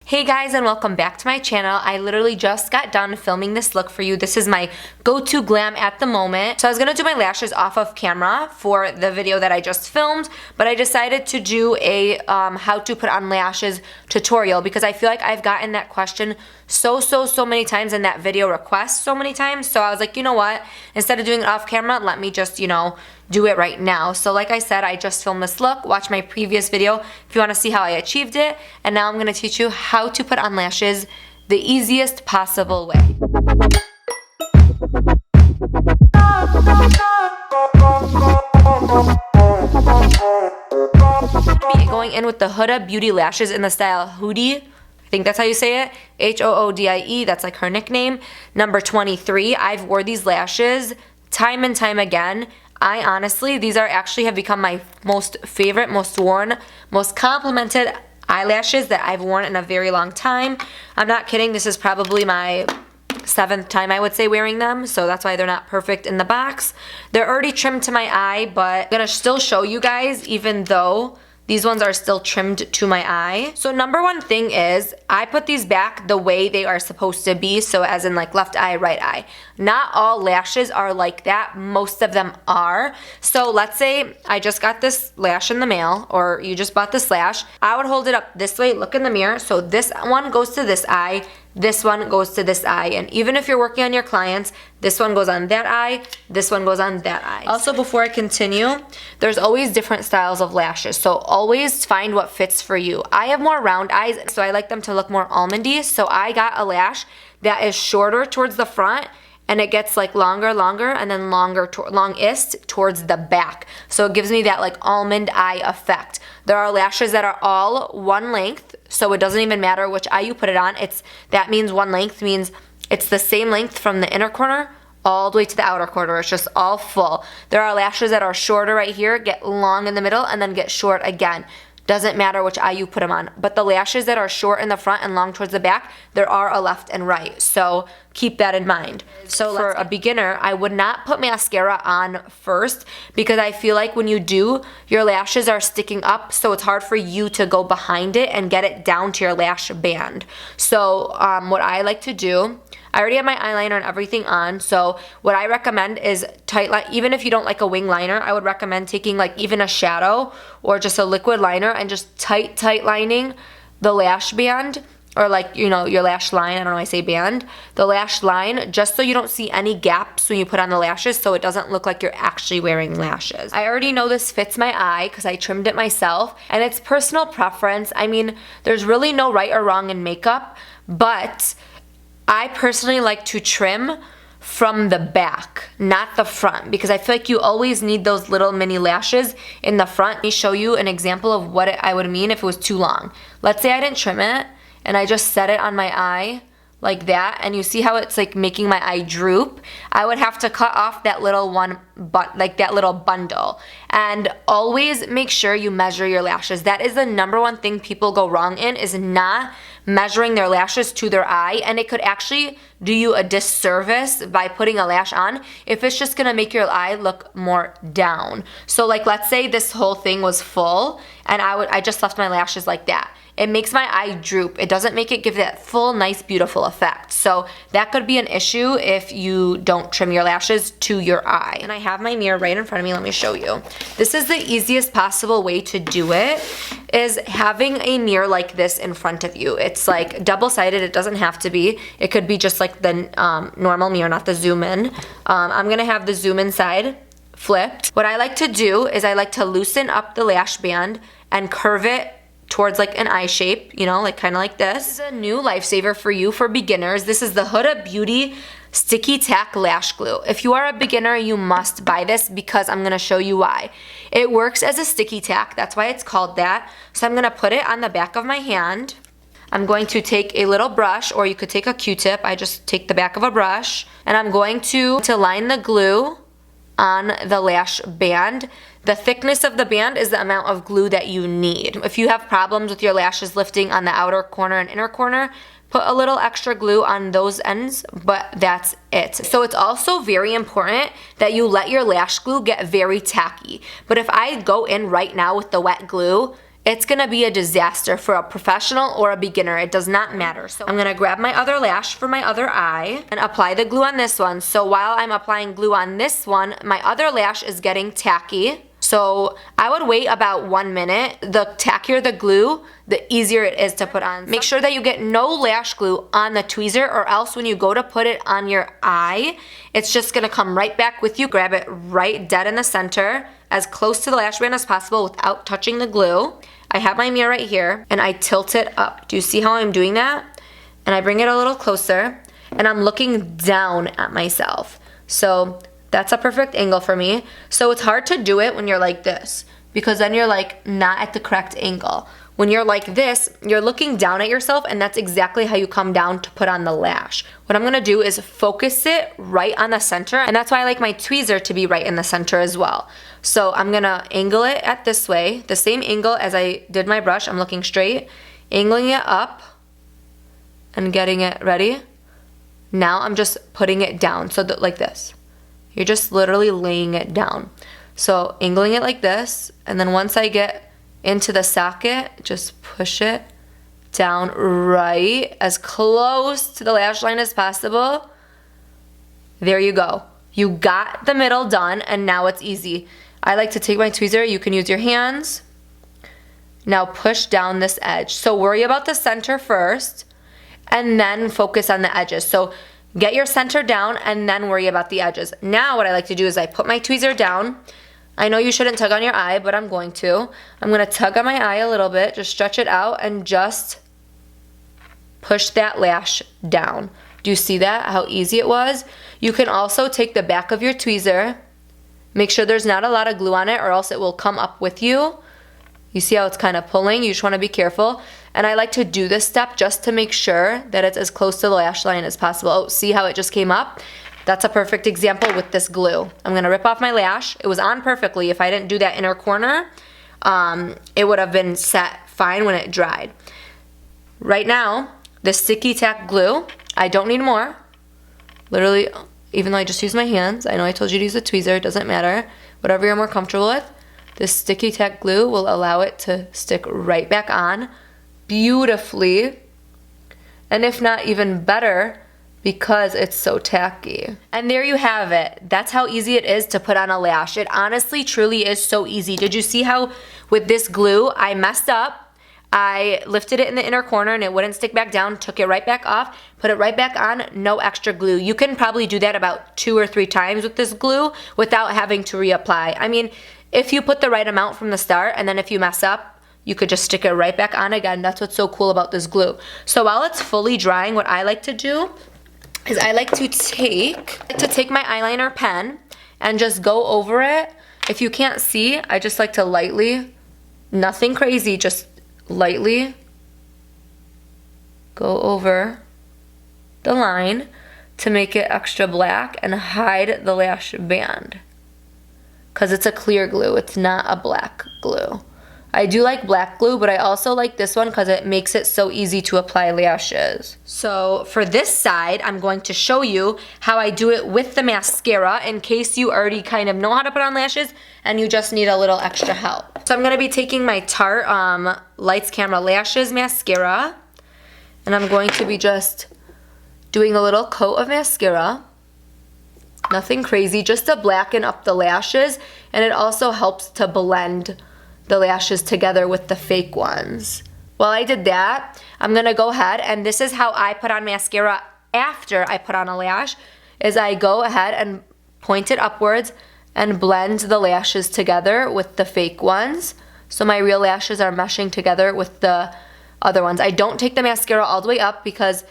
Hey guys, and welcome back to my channel. I literally just got done filming this look for you. This is my go-to glam at the moment. So I was gonna do my lashes off of camera for the video that I just filmed, but I decided to do a how to put on lashes tutorial because I feel like I've gotten that question so many times in that video request so many times. So I was like, you know what? Instead of doing it off camera, let me just, do it right now. So like I said, I just filmed this look. Watch my previous video if you want to see how I achieved it. And now I'm going to teach you how to put on lashes the easiest possible way. Going in with the Huda Beauty lashes in the style HOODIE. I think that's how you say it. HOODIE, that's like her nickname. Number 23. I've wore these lashes time and time again. I honestly, these are actually have become my most favorite, most worn, most complimented eyelashes that I've worn in a very long time. I'm not kidding, this is probably my 7th time I would say wearing them, so that's why they're not perfect in the box. They're already trimmed to my eye, but I'm gonna still show you guys even though these ones are still trimmed to my eye. So number one thing is I put these back the way they are supposed to be, so as in like left eye, right eye. Not all lashes are like that, most of them are. So let's say I just got this lash in the mail, or you just bought this lash. I would hold it up this way, look in the mirror, so this one goes to this eye, this one goes to this eye, and even if you're working on your clients, this one goes on that eye, this one goes on that eye. Also, before I continue, there's always different styles of lashes, so always find what fits for you. I have more round eyes, so I like them to look more almondy, so I got a lash that is shorter towards the front, and it gets like longer, and then longest towards the back. So it gives me that like almond eye effect. There are lashes that are all one length, so it doesn't even matter which eye you put it on. That means one length means it's the same length from the inner corner all the way to the outer corner. It's just all full. There are lashes that are shorter right here, get long in the middle, and then get short again. Doesn't matter which eye you put them on. But the lashes that are short in the front and long towards the back, there are a left and right. So keep that in mind. So for a beginner, I would not put mascara on first because I feel like when you do, your lashes are sticking up, so it's hard for you to go behind it and get it down to your lash band. So what I like to do, I already have my eyeliner and everything on, so what I recommend is tight line. Even if you don't like a wing liner, I would recommend taking like even a shadow or just a liquid liner and just tight lining the lash band, or like, your lash line. I don't know why I say band. The lash line, just so you don't see any gaps when you put on the lashes, so it doesn't look like you're actually wearing lashes. I already know this fits my eye because I trimmed it myself, and it's personal preference. I mean, there's really no right or wrong in makeup, but I personally like to trim from the back, not the front, because I feel like you always need those little mini lashes in the front. Let me show you an example of what I would mean if it was too long. Let's say I didn't trim it and I just set it on my eye like that, and you see how it's like making my eye droop. I would have to cut off that little one, like that little bundle. And always make sure you measure your lashes. That is the number one thing people go wrong in, is not measuring their lashes to their eye, and it could actually do you a disservice by putting a lash on if it's just gonna make your eye look more down. So like, let's say this whole thing was full and I just left my lashes like that. It makes my eye droop. It doesn't make it give that full, nice, beautiful effect. So that could be an issue if you don't trim your lashes to your eye. And I have my mirror right in front of me. Let me show you. This is the easiest possible way to do it, is having a mirror like this in front of you. It's like double-sided. It doesn't have to be. It could be just like the normal mirror, not the zoom in. I'm gonna have the zoom in side flipped. What I like to do is I like to loosen up the lash band and curve it towards like an eye shape, like kind of like this. This is a new lifesaver for you for beginners. This is the Huda Beauty Sticky Tack Lash Glue. If you are a beginner, you must buy this because I'm gonna show you why. It works as a sticky tack, that's why it's called that. So I'm gonna put it on the back of my hand. I'm going to take a little brush, or you could take a Q-tip. I just take the back of a brush, and I'm going to line the glue on the lash band. The thickness of the band is the amount of glue that you need. If you have problems with your lashes lifting on the outer corner and inner corner, put a little extra glue on those ends, but that's it. So it's also very important that you let your lash glue get very tacky. But if I go in right now with the wet glue, it's gonna be a disaster for a professional or a beginner. It does not matter. So I'm gonna grab my other lash for my other eye and apply the glue on this one. So while I'm applying glue on this one, my other lash is getting tacky. So I would wait about 1 minute. The tackier the glue, the easier it is to put on. Make sure that you get no lash glue on the tweezer, or else when you go to put it on your eye, it's just gonna come right back with you. Grab it right dead in the center, as close to the lash band as possible without touching the glue. I have my mirror right here, and I tilt it up. Do you see how I'm doing that? And I bring it a little closer, and I'm looking down at myself. So that's a perfect angle for me. So it's hard to do it when you're like this, because then you're like not at the correct angle. When you're like this, you're looking down at yourself, and that's exactly how you come down to put on the lash. What I'm gonna do is focus it right on the center, and that's why I like my tweezer to be right in the center as well. So I'm gonna angle it at this way, the same angle as I did my brush. I'm looking straight, angling it up, and getting it ready. Now I'm just putting it down, so that, like this. You're just literally laying it down. So angling it like this, and then once I get into the socket, just push it down right as close to the lash line as possible. There you go. You got the middle done, and now it's easy. I like to take my tweezer. You can use your hands. Now push down this edge. So worry about the center first, and then focus on the edges. So get your center down and then worry about the edges. Now what I like to do is I put my tweezer down. I know you shouldn't tug on your eye, but I'm going to. I'm gonna tug on my eye a little bit, just stretch it out, and just push that lash down. Do you see that, how easy it was? You can also take the back of your tweezer, make sure there's not a lot of glue on it, or else it will come up with you. You see how it's kind of pulling? You just wanna be careful. And I like to do this step just to make sure that it's as close to the lash line as possible. Oh, see how it just came up? That's a perfect example with this glue. I'm gonna rip off my lash. It was on perfectly. If I didn't do that inner corner, it would have been set fine when it dried. Right now, the sticky tack glue, I don't need more. Literally, even though I just used my hands, I know I told you to use a tweezer, it doesn't matter. Whatever you're more comfortable with, this sticky tack glue will allow it to stick right back on beautifully, and if not even better, because it's so tacky. And there you have it. That's how easy it is to put on a lash. It honestly truly is so easy. Did you see how with this glue I messed up? I lifted it in the inner corner and it wouldn't stick back down, took it right back off, put it right back on, no extra glue. You can probably do that about 2 or 3 times with this glue without having to reapply. I mean, if you put the right amount from the start, and then if you mess up, you could just stick it right back on again. That's what's so cool about this glue. So while it's fully drying, what I like to do is I like to take my eyeliner pen and just go over it. If you can't see, I just like to lightly, nothing crazy, just lightly go over the line to make it extra black and hide the lash band. Because it's a clear glue, it's not a black glue. I do like black glue, but I also like this one because it makes it so easy to apply lashes. So for this side, I'm going to show you how I do it with the mascara in case you already kind of know how to put on lashes and you just need a little extra help. So I'm going to be taking my Tarte Lights Camera Lashes mascara, and I'm going to be just doing a little coat of mascara. Nothing crazy, just to blacken up the lashes, and it also helps to blend the lashes together with the fake ones. While I did that, I'm gonna go ahead, and this is how I put on mascara after I put on a lash, is I go ahead and point it upwards and blend the lashes together with the fake ones. So my real lashes are meshing together with the other ones. I don't take the mascara all the way up because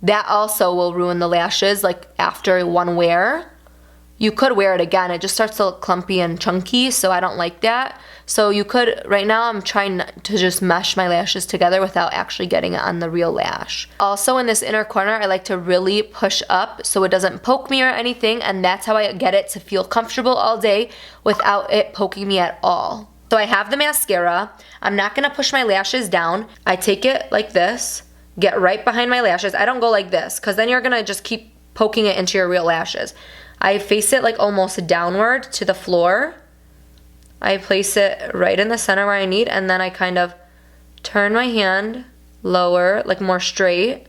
that also will ruin the lashes like after one wear. You could wear it again, it just starts to look clumpy and chunky, so I don't like that. So you could, right now I'm trying to just mesh my lashes together without actually getting it on the real lash. Also in this inner corner, I like to really push up so it doesn't poke me or anything, and that's how I get it to feel comfortable all day without it poking me at all. So I have the mascara, I'm not gonna push my lashes down. I take it like this, get right behind my lashes. I don't go like this, because then you're gonna just keep poking it into your real lashes. I face it like almost downward to the floor. I place it right in the center where I need, and then I kind of turn my hand lower, like more straight,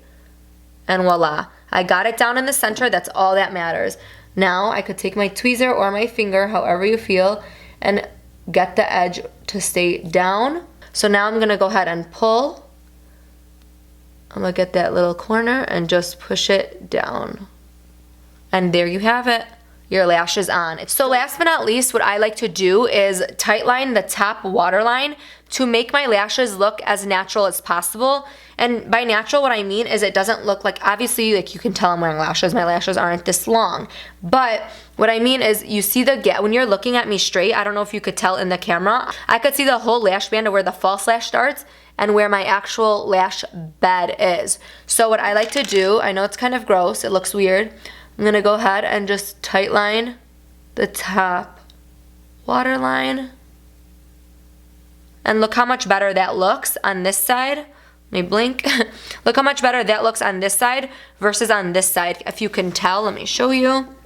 and voila. I got it down in the center. That's all that matters. Now I could take my tweezer or my finger, however you feel, and get the edge to stay down. So now I'm gonna go ahead and pull. I'm gonna get that little corner and just push it down. And there you have it. Your lash is on. So last but not least, what I like to do is tightline the top waterline to make my lashes look as natural as possible. And by natural, what I mean is it doesn't look like, obviously, like you can tell I'm wearing lashes. My lashes aren't this long. But what I mean is you see the gap. When you're looking at me straight, I don't know if you could tell in the camera, I could see the whole lash band of where the false lash starts and where my actual lash bed is. So what I like to do, I know it's kind of gross, it looks weird, I'm gonna go ahead and just tightline the top waterline. And look how much better that looks on this side. Let me blink. Look how much better that looks on this side versus on this side. If you can tell, let me show you.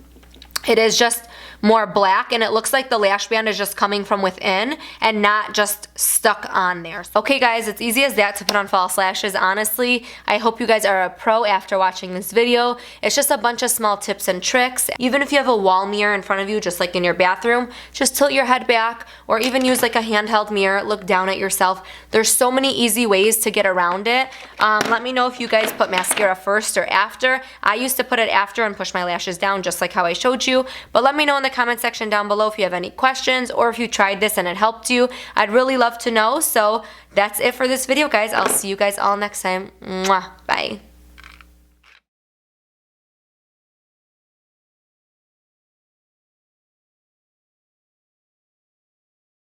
It is just more black, and it looks like the lash band is just coming from within and not just stuck on there. Okay guys, it's easy as that to put on false lashes. Honestly, I hope you guys are a pro after watching this video. It's just a bunch of small tips and tricks. Even if you have a wall mirror in front of you, just like in your bathroom, just tilt your head back or even use like a handheld mirror, look down at yourself. There's so many easy ways to get around it. Let me know if you guys put mascara first or after. I used to put it after and push my lashes down just like how I showed you, but let me know in the comment section down below if you have any questions or if you tried this and it helped you. I'd really love to know. So that's it for this video, guys. I'll see you guys all next time. Mwah. Bye.